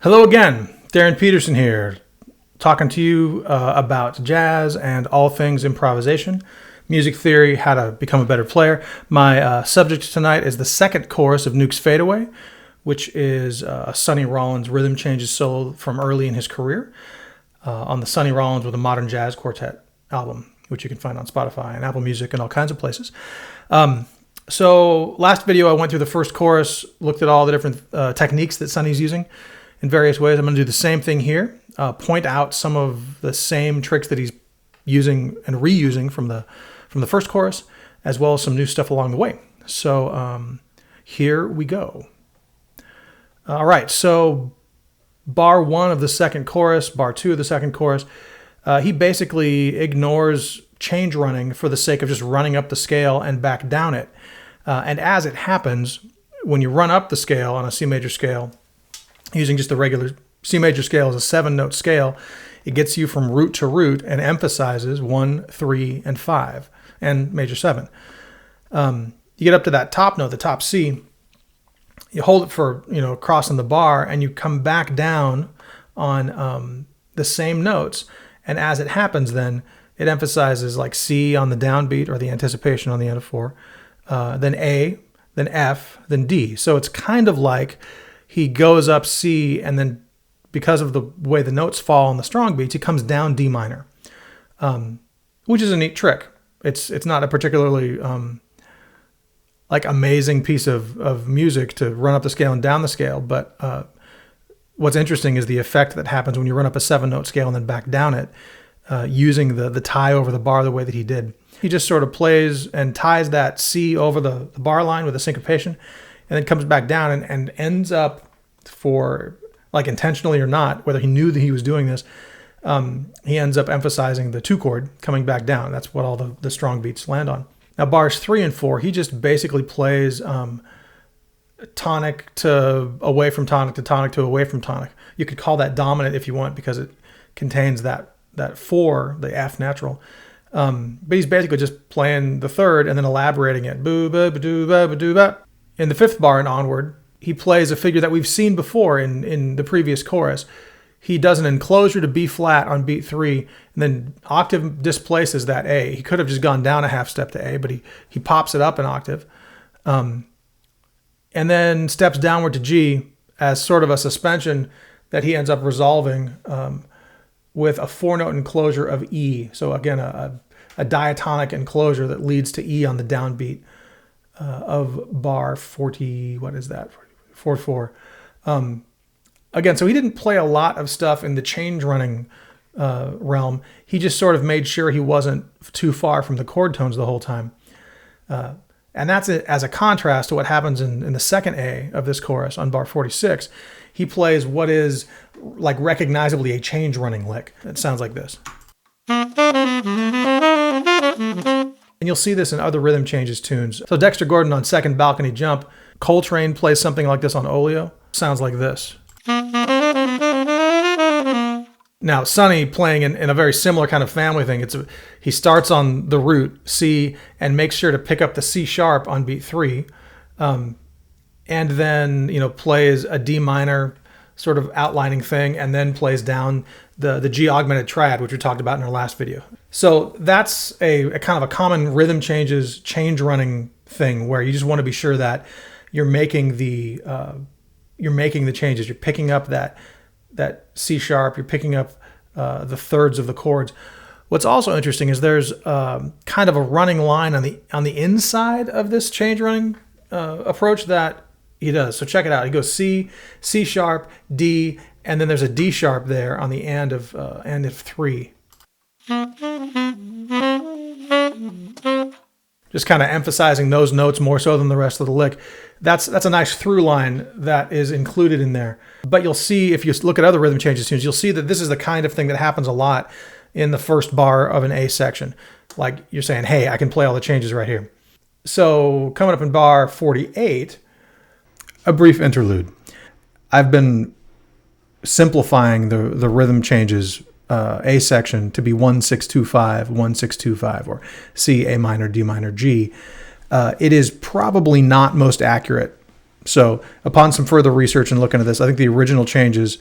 Hello again, Darren Peterson here, talking to you about jazz and all things improvisation, music theory, how to become a better player. My subject tonight is the second chorus of Newk's Fadeaway, which is a Sonny Rollins rhythm changes solo from early in his career on the Sonny Rollins with a Modern Jazz Quartet album, which you can find on Spotify and Apple Music and all kinds of places. So last video I went through the first chorus, looked at all the different techniques that Sonny's using in various ways. I'm going to do the same thing here, point out some of the same tricks that he's using and reusing from the first chorus, as well as some new stuff along the way. So here we go. All right, so bar 1 of the second chorus, bar 2 of the second chorus, he basically ignores change running for the sake of just running up the scale and back down it. And as it happens, when you run up the scale on a C major scale, using just the regular C major scale as a 7-note scale, it gets you from root to root and emphasizes 1, 3, and 5, and major 7. You get up to that top note, the top C, you hold it for, crossing the bar, and you come back down on the same notes. And as it happens, then it emphasizes like C on the downbeat or the anticipation on the end of 4, then A, then F, then D. So it's kind of like he goes up C, and then because of the way the notes fall on the strong beats, he comes down D minor, which is a neat trick. It's not a particularly amazing piece of music to run up the scale and down the scale, but what's interesting is the effect that happens when you run up a 7-note scale and then back down it, using the tie over the bar the way that he did. He just sort of plays and ties that C over the bar line with a syncopation, and then comes back down and ends up, for like intentionally or not, whether he knew that he was doing this, he ends up emphasizing the 2 chord coming back down. That's what all the strong beats land on. Now bars 3 and 4, he just basically plays tonic to away from tonic to tonic to away from tonic. You could call that dominant if you want, because it contains that 4, the F natural. But he's basically just playing the third and then elaborating it. Boo, ba, ba, doo, ba, ba, doo, ba. In the 5th bar and onward, he plays a figure that we've seen before in the previous chorus. He does an enclosure to B flat on beat 3, and then octave displaces that A. He could have just gone down a half step to A, but he pops it up an octave. And then steps downward to G as sort of a suspension that he ends up resolving with a 4-note enclosure of E. So again, a diatonic enclosure that leads to E on the downbeat of bar 40, what is that? 4/4. Again, so he didn't play a lot of stuff in the change running realm. He just sort of made sure he wasn't too far from the chord tones the whole time. And that's it, as a contrast to what happens in the second A of this chorus on bar 46. He plays what is like recognizably a change running lick. It sounds like this. And you'll see this in other rhythm changes tunes. So Dexter Gordon on Second Balcony Jump, Coltrane plays something like this on Oleo. Sounds like this. Now, Sonny playing in a very similar kind of family thing. He starts on the root, C, and makes sure to pick up the C sharp on beat 3. And then, plays a D minor sort of outlining thing, and then plays down the G augmented triad, which we talked about in our last video. So that's a kind of a common rhythm changes, change running thing, where you just want to be sure that you're making the changes. You're picking up that C sharp. You're picking up the thirds of the chords. What's also interesting is there's kind of a running line on the inside of this change running approach that he does. So check it out. He goes C, C sharp, D, and then there's a D sharp there on the end of 3. Just kind of emphasizing those notes more so than the rest of the lick. That's a nice through line that is included in there. But you'll see, if you look at other rhythm changes tunes, you'll see that this is the kind of thing that happens a lot in the first bar of an A section. Like you're saying, hey, I can play all the changes right here. So coming up in bar 48, a brief interlude. I've been simplifying the rhythm changes A section to be 1-6-2-5, 1-6-2-5, or C, A minor, D minor, G. It is probably not most accurate So upon some further research and looking at this, I think the original changes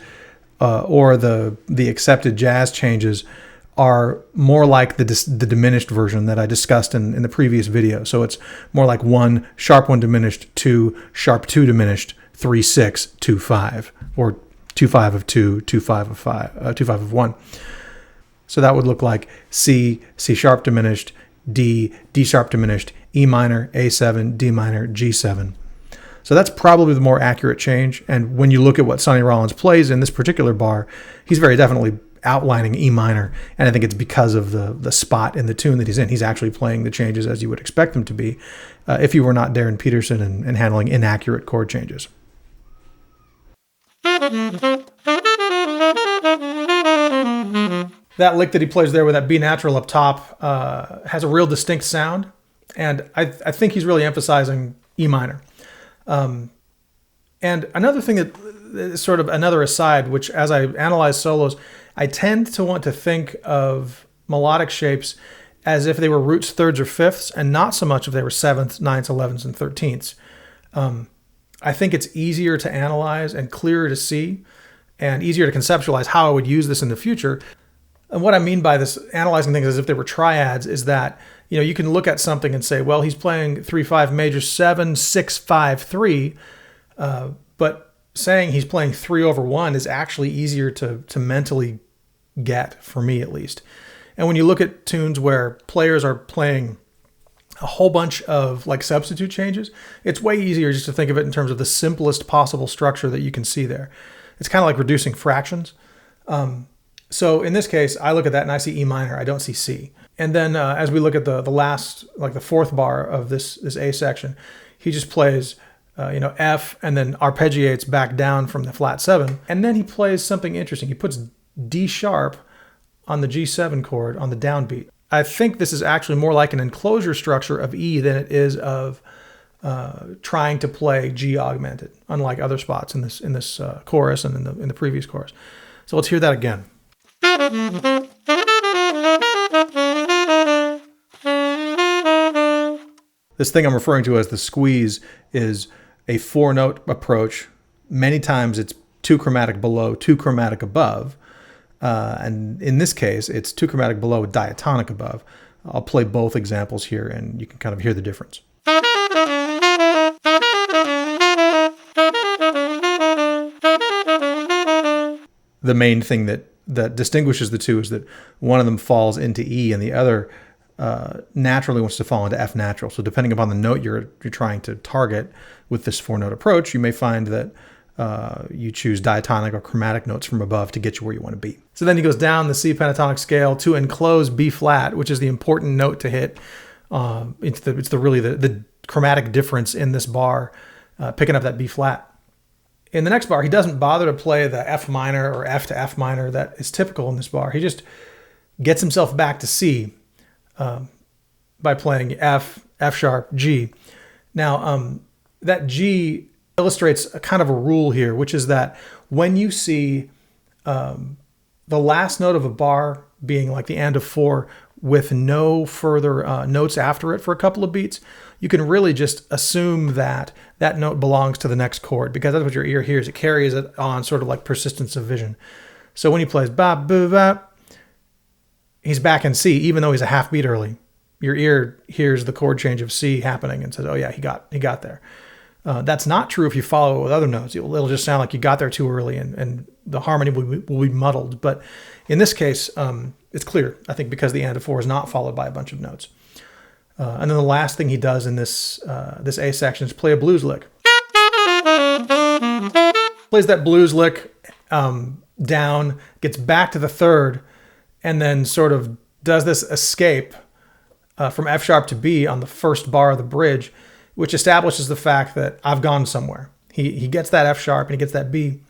or the accepted jazz changes are more like the diminished version that I discussed in the previous video. So it's more like 1 sharp 1 diminished, 2 sharp 2 diminished, 3 6 2 5, or 2 5 of 2, 2 5 of 5, 2 5 of 1. So that would look like C sharp diminished, D sharp diminished, E minor, A7, D minor, G7. So that's probably the more accurate change. And when you look at what Sonny Rollins plays in this particular bar, he's very definitely outlining E minor. And I think it's because of the spot in the tune that he's in. He's actually playing the changes as you would expect them to be if you were not Darren Peterson and handling inaccurate chord changes. That lick that he plays there with that B natural up top has a real distinct sound. And I think he's really emphasizing E minor. And another thing that is sort of another aside, which as I analyze solos, I tend to want to think of melodic shapes as if they were roots, thirds, or fifths, and not so much if they were sevenths, ninths, 11ths, and 13ths. I think it's easier to analyze and clearer to see and easier to conceptualize how I would use this in the future. And what I mean by this, analyzing things as if they were triads, is that, you know, you can look at something and say, well, he's playing 3-5 major 7, 6, 5, 3, but saying he's playing 3 over 1 is actually easier to mentally get, for me at least. And when you look at tunes where players are playing a whole bunch of like substitute changes, it's way easier just to think of it in terms of the simplest possible structure that you can see there. It's kind of like reducing fractions. So in this case, I look at that and I see E minor. I don't see C. And then as we look at the last, like the fourth bar of this A section, he just plays, F and then arpeggiates back down from the flat 7. And then he plays something interesting. He puts D sharp on the G7 chord on the downbeat. I think this is actually more like an enclosure structure of E than it is of trying to play G augmented, unlike other spots in this chorus and in the previous chorus. So let's hear that again. This thing I'm referring to as the squeeze is a 4-note approach. Many times it's 2 chromatic below, 2 chromatic above. And in this case, it's 2 chromatic below with diatonic above. I'll play both examples here and you can kind of hear the difference. The main thing that distinguishes the two is that one of them falls into E and the other naturally wants to fall into F natural. So depending upon the note you're trying to target with this 4-note approach, you may find that you choose diatonic or chromatic notes from above to get you where you want to be. So then he goes down the C pentatonic scale to enclose B flat, which is the important note to hit. It's the chromatic difference in this bar, picking up that B flat. In the next bar, he doesn't bother to play the F minor or F to F minor that is typical in this bar. He just gets himself back to C by playing F, F sharp, G. Now, that G illustrates a kind of a rule here, which is that when you see the last note of a bar being like the and of 4 with no further notes after it for a couple of beats, you can really just assume that that note belongs to the next chord because that's what your ear hears. It carries it on, sort of like persistence of vision. So when he plays ba boo ba, he's back in C, even though he's a half beat early. Your ear hears the chord change of C happening and says, "Oh yeah, he got there." That's not true if you follow it with other notes. It'll just sound like you got there too early, and the harmony will be muddled. But in this case, it's clear, I think, because the and of 4 is not followed by a bunch of notes. And then the last thing he does in this A section is play a blues lick. Plays that blues lick down, gets back to the third, and then sort of does this escape from F sharp to B on the first bar of the bridge, which establishes the fact that I've gone somewhere. He gets that F sharp and he gets that B.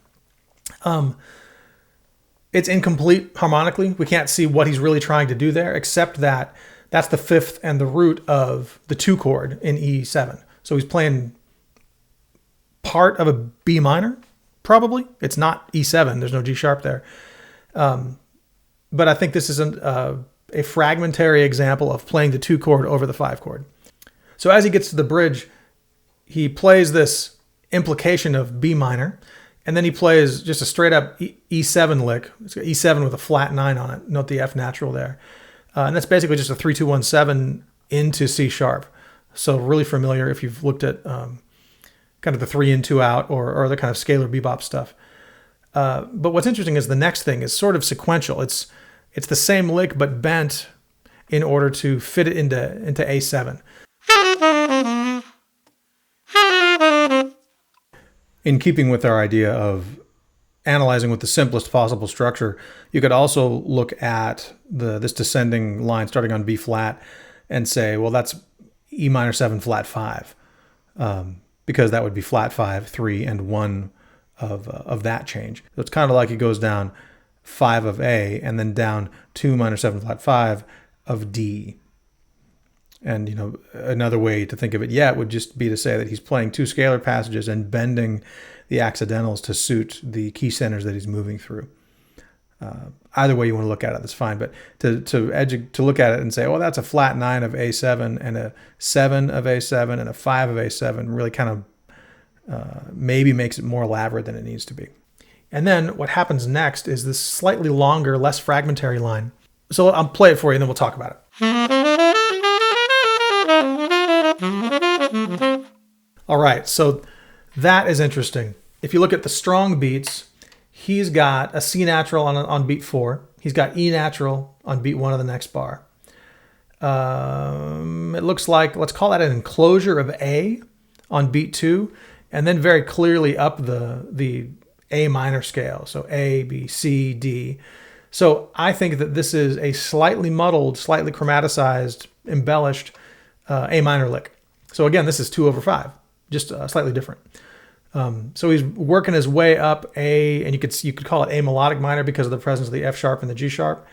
It's incomplete harmonically. We can't see what he's really trying to do there, except that that's the fifth and the root of the 2 chord in E7. So he's playing part of a B minor, probably. It's not E7. There's no G sharp there. But I think this is a fragmentary example of playing the 2 chord over the 5 chord. So as he gets to the bridge, he plays this implication of B minor. And then he plays just a straight up E7 lick. It's got E7 with a flat 9 on it. Note the F natural there. And that's basically just a 3-2-1-7 into C sharp. So really familiar if you've looked at kind of the 3 in 2 out or other kind of scalar bebop stuff. But what's interesting is the next thing is sort of sequential. It's the same lick but bent in order to fit it into A7. In keeping with our idea of analyzing with the simplest possible structure, you could also look at this descending line starting on B flat and say, well, that's E minor 7 flat 5, because that would be flat 5, 3, and 1 of that change. So it's kind of like it goes down 5 of A and then down 2 minor 7 flat 5 of D. And, another way to think of it yet would just be to say that he's playing 2 scalar passages and bending the accidentals to suit the key centers that he's moving through. Either way you want to look at it, that's fine. But to look at it and say, well, that's a flat 9 of A7 and a 7 of A7 and a 5 of A7 really kind of maybe makes it more elaborate than it needs to be. And then what happens next is this slightly longer, less fragmentary line. So I'll play it for you and then we'll talk about it. All right, so that is interesting. If you look at the strong beats, he's got a C natural on beat 4. He's got E natural on beat 1 of the next bar. It looks like, let's call that an enclosure of A on beat 2, and then very clearly up the A minor scale. So A, B, C, D. So I think that this is a slightly muddled, slightly chromaticized, embellished A minor lick. So again, this is 2/5, just slightly different. So he's working his way up A, and you could call it A melodic minor because of the presence of the F sharp and the G sharp.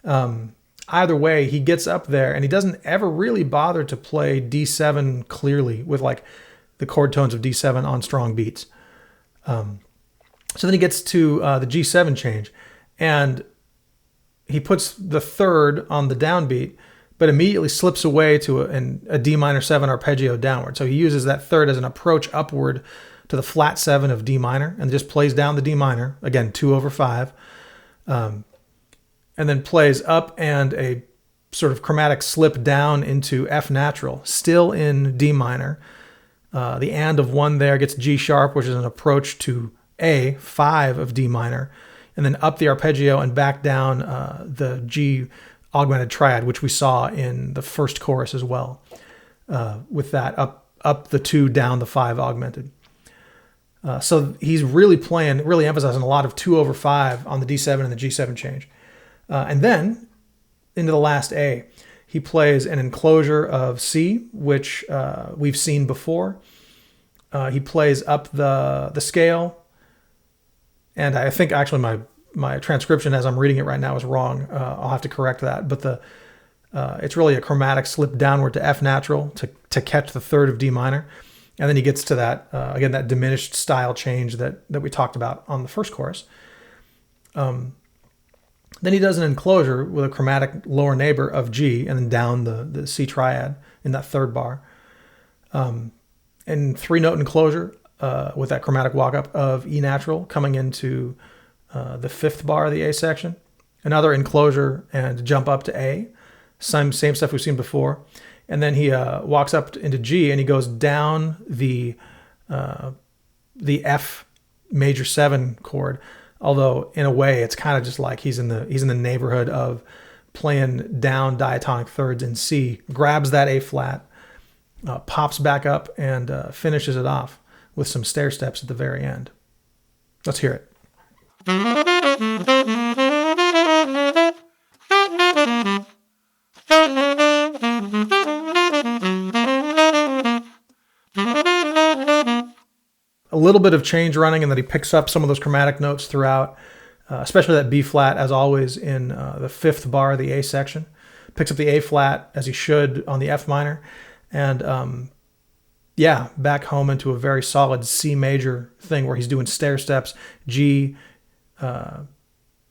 Either way, he gets up there, and he doesn't ever really bother to play D7 clearly with like the chord tones of D7 on strong beats. So then he gets to the G7 change, and he puts the 3rd on the downbeat, but immediately slips away to a D minor 7 arpeggio downward. So he uses that 3rd as an approach upward to the flat 7 of D minor and just plays down the D minor, again, 2/5, and then plays up and a sort of chromatic slip down into F natural, still in D minor. The and of 1 there gets G sharp, which is an approach to A, 5 of D minor, and then up the arpeggio and back down the G augmented triad, which we saw in the first chorus as well, with that up the 2, down the 5 augmented. So he's really emphasizing a lot of 2/5 on the D7 and the G7 change. And then into the last A, he plays an enclosure of C, which we've seen before. He plays up the scale, and I think actually my transcription as I'm reading it right now is wrong. I'll have to correct that. But it's really a chromatic slip downward to F natural to catch the 3rd of D minor. And then he gets to that, again, that diminished style change that we talked about on the first chorus. Then he does an enclosure with a chromatic lower neighbor of G and then down the C triad in that 3rd bar. And 3-note enclosure with that chromatic walk-up of E natural coming into the 5th bar of the A section. Another enclosure and jump up to A. Same stuff we've seen before. And then he walks up into G and he goes down the F major 7 chord. Although in a way it's kind of just like he's in the neighborhood of playing down diatonic thirds in C, grabs that A flat, pops back up and finishes it off with some stair steps at the very end. Let's hear it. A little bit of change running, and that he picks up some of those chromatic notes throughout, especially that B flat, as always, in the 5th bar of the A section. Picks up the A flat, as he should, on the F minor. And back home into a very solid C major thing where he's doing stair steps, G,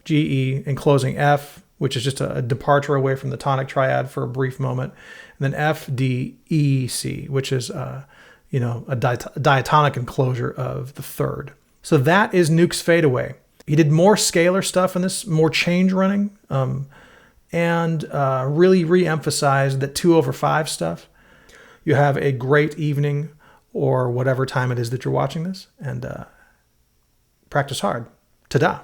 E, enclosing F, which is just a departure away from the tonic triad for a brief moment. And then F, D, E, C, which is a diatonic enclosure of the third. So that is Newk's Fadeaway. He did more scalar stuff in this, more change running, and really re-emphasized that 2/5 stuff. You have a great evening or whatever time it is that you're watching this, and practice hard. Ta-da.